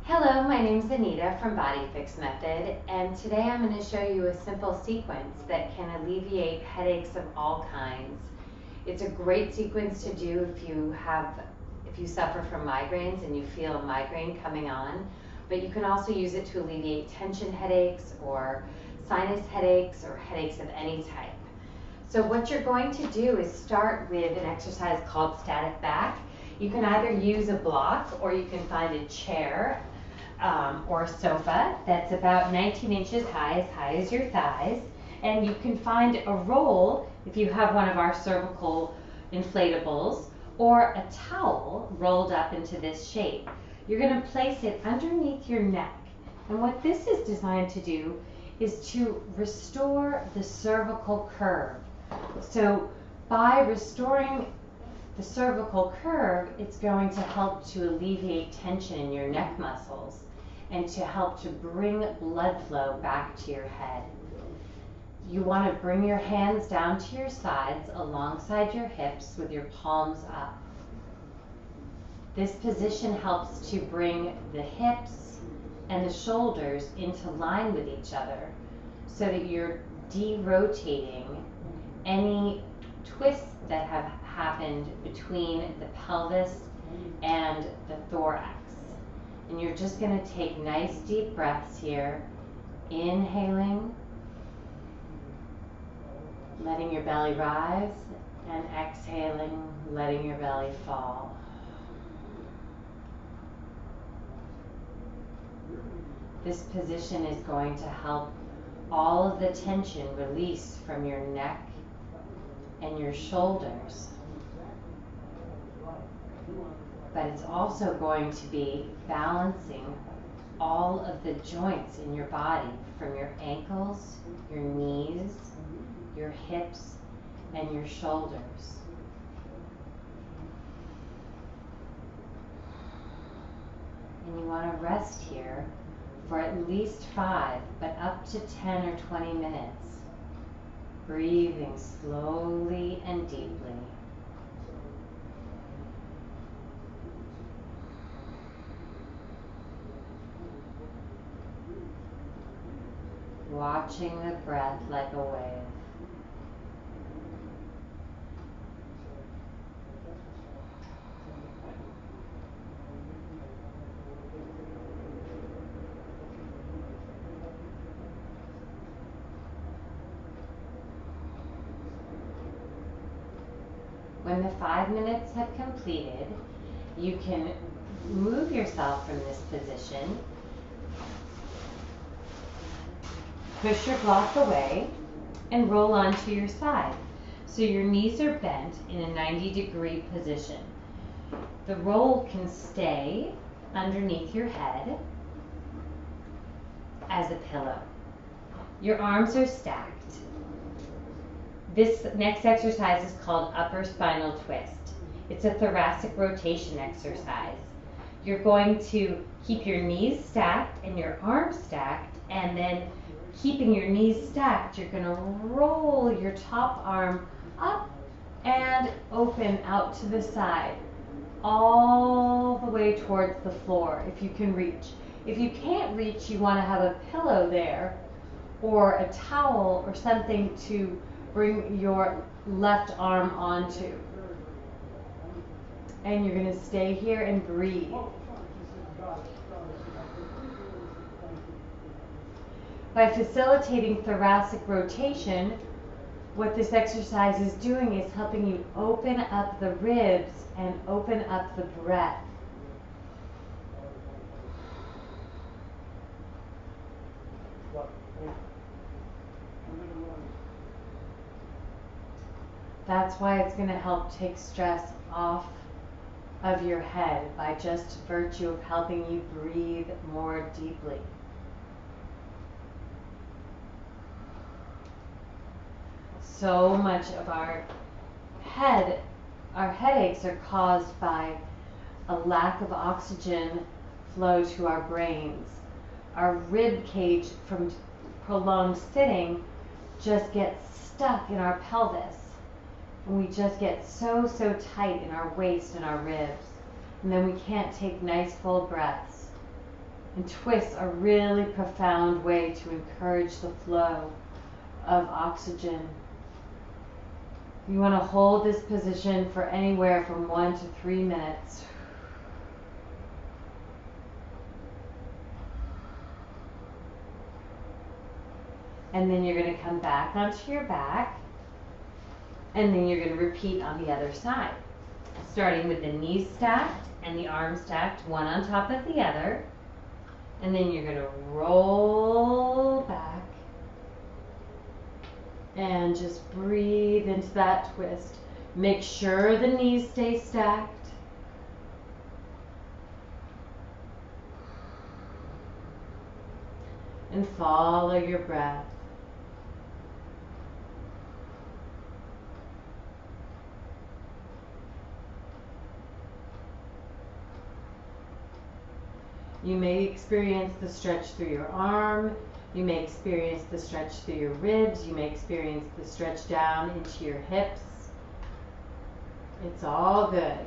Hello, my name is Anita from BodyFix Method, and today I'm going to show you a simple sequence that can alleviate headaches of all kinds. It's a great sequence to do if you suffer from migraines and you feel a migraine coming on, but you can also use it to alleviate tension headaches or sinus headaches or headaches of any type. So what you're going to do is start with an exercise called static back. You can either use a block or you can find a chair or a sofa that's about 19 inches high as your thighs, and you can find a roll if you have one of our cervical inflatables or a towel rolled up into this shape. You're going to place it underneath your neck, and what this is designed to do is to restore the cervical curve. So by restoring the cervical curve, it's going to help to alleviate tension in your neck muscles and to help to bring blood flow back to your head. You want to bring your hands down to your sides alongside your hips with your palms up. This position helps to bring the hips and the shoulders into line with each other so that you're de-rotating any twists that have happened between the pelvis and the thorax. And you're just going to take nice deep breaths here, inhaling, letting your belly rise, and exhaling, letting your belly fall. This position is going to help all of the tension release from your neck and your shoulders. But it's also going to be balancing all of the joints in your body, from your ankles, your knees, your hips, and your shoulders. And you want to rest here for at least 5, but up to 10 or 20 minutes, breathing slowly and deeply. Watching the breath like a wave. When the 5 minutes have completed, you can move yourself from this position, push your block away, and roll onto your side. So your knees are bent in a 90-degree position. The roll can stay underneath your head as a pillow. Your arms are stacked. This next exercise is called upper spinal twist. It's a thoracic rotation exercise. You're going to keep your knees stacked and your arms stacked, and then keeping your knees stacked, you're going to roll your top arm up and open out to the side, all the way towards the floor if you can reach. If you can't reach, you want to have a pillow there or a towel or something to bring your left arm onto. And you're going to stay here and breathe. By facilitating thoracic rotation, what this exercise is doing is helping you open up the ribs and open up the breath. That's why it's going to help take stress off of your head by just virtue of helping you breathe more deeply. So much of our headaches are caused by a lack of oxygen flow to our brains. Our rib cage from prolonged sitting just gets stuck in our pelvis. And we just get so tight in our waist and our ribs. And then we can't take nice full breaths. And twists are a really profound way to encourage the flow of oxygen. You want to hold this position for anywhere from 1 to 3 minutes. And then you're going to come back onto your back. And then you're going to repeat on the other side. Starting with the knees stacked and the arms stacked, one on top of the other. And then you're going to roll back. And just breathe into that twist. Make sure the knees stay stacked. And follow your breath. You may experience the stretch through your arm. You may experience the stretch through your ribs. You may experience the stretch down into your hips. It's all good.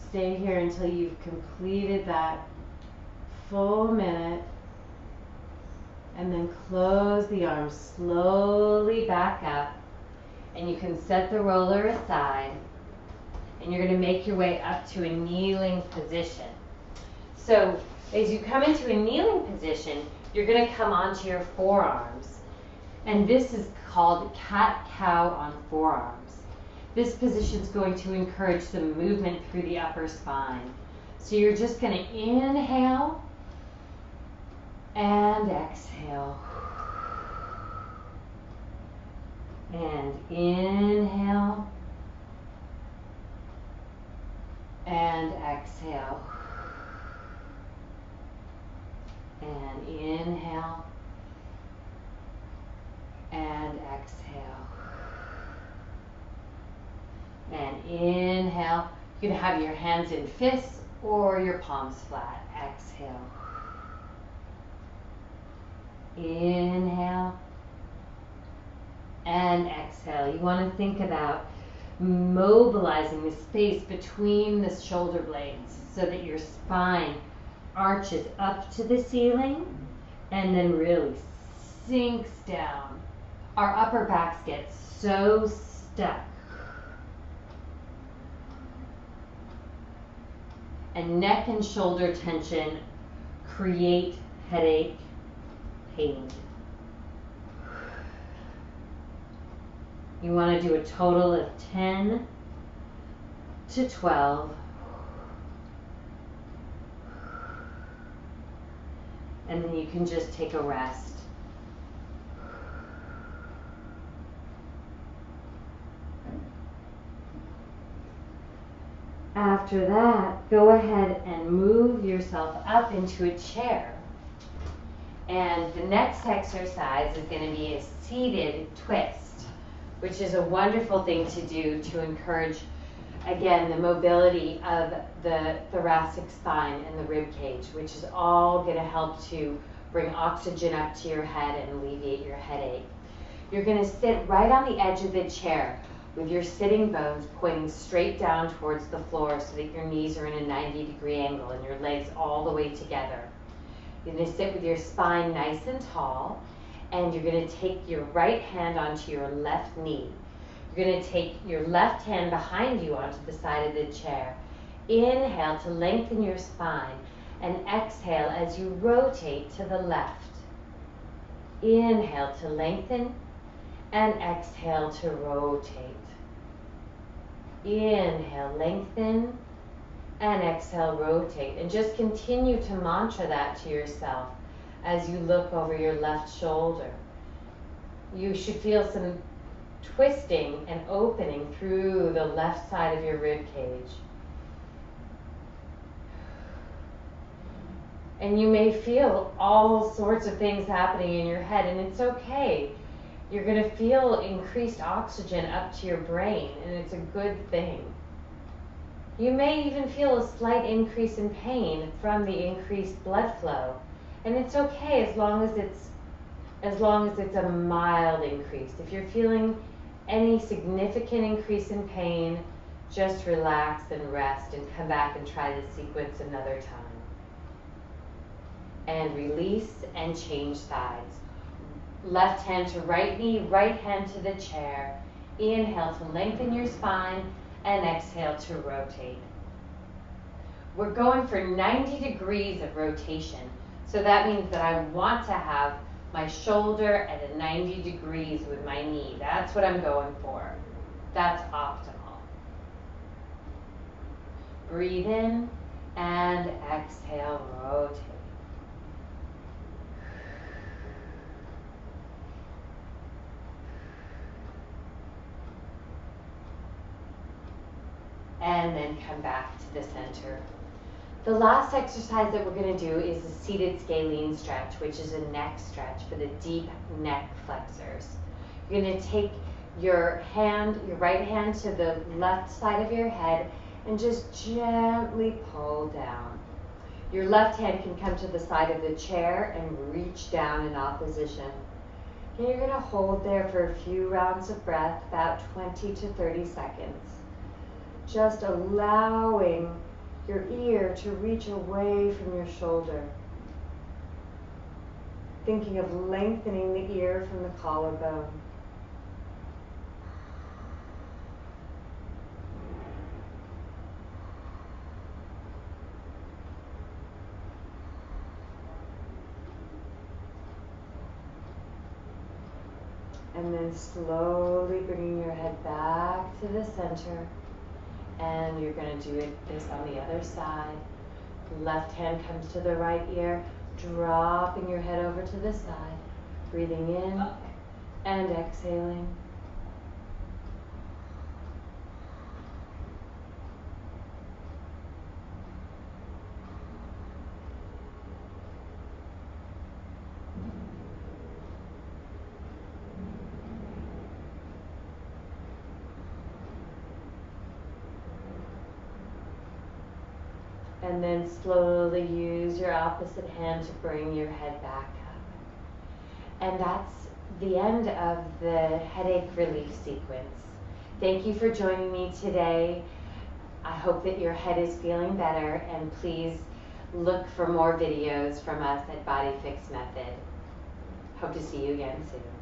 Stay here until you've completed that full minute, and then close the arms slowly back up, and you can set the roller aside, and you're going to make your way up to a kneeling position. So as you come into a kneeling position, you're going to come onto your forearms, and this is called cat-cow on forearms. This position is going to encourage the movement through the upper spine. So you're just going to inhale and exhale. And inhale and exhale. And inhale and exhale. And inhale. You can have your hands in fists or your palms flat. Exhale. Inhale. And exhale. You want to think about mobilizing the space between the shoulder blades so that your spine arches up to the ceiling and then really sinks down. Our upper backs get so stuck. And neck and shoulder tension create headache, pain. You want to do a total of 10 to 12. And then you can just take a rest. After that, go ahead and move yourself up into a chair. And the next exercise is going to be a seated twist, which is a wonderful thing to do to encourage, again, the mobility of the thoracic spine and the rib cage, which is all going to help to bring oxygen up to your head and alleviate your headache. You're going to sit right on the edge of the chair with your sitting bones pointing straight down towards the floor so that your knees are in a 90-degree angle and your legs all the way together. You're going to sit with your spine nice and tall, and you're going to take your right hand onto your left knee. You're going to take your left hand behind you onto the side of the chair. Inhale to lengthen your spine, and exhale as you rotate to the left. Inhale to lengthen, and exhale to rotate. Inhale, lengthen, and exhale, rotate. And just continue to mantra that to yourself as you look over your left shoulder. You should feel some twisting and opening through the left side of your rib cage. And you may feel all sorts of things happening in your head, and it's okay. You're going to feel increased oxygen up to your brain, and it's a good thing. You may even feel a slight increase in pain from the increased blood flow, and it's okay as long as it's a mild increase. If you're feeling any significant increase in pain, just relax and rest and come back and try the sequence another time. And release and change sides. Left hand to right knee, right hand to the chair. Inhale to lengthen your spine and exhale to rotate. We're going for 90 degrees of rotation. So that means that I want to have my shoulder at a 90 degrees with my knee. That's what I'm going for. That's optimal. Breathe in and exhale, rotate. And then come back to the center. The last exercise that we're going to do is a seated scalene stretch, which is a neck stretch for the deep neck flexors. You're going to take your right hand to the left side of your head and just gently pull down. Your left hand can come to the side of the chair and reach down in opposition. And you're going to hold there for a few rounds of breath, about 20 to 30 seconds. Just allowing your ear to reach away from your shoulder. Thinking of lengthening the ear from the collarbone. And then slowly bringing your head back to the center. And you're going to do this on the other side. Left hand comes to the right ear, dropping your head over to the side. Breathing in and exhaling. And then slowly use your opposite hand to bring your head back up. And that's the end of the headache relief sequence. Thank you for joining me today. I hope that your head is feeling better, and please look for more videos from us at BodyFix Method. Hope to see you again soon.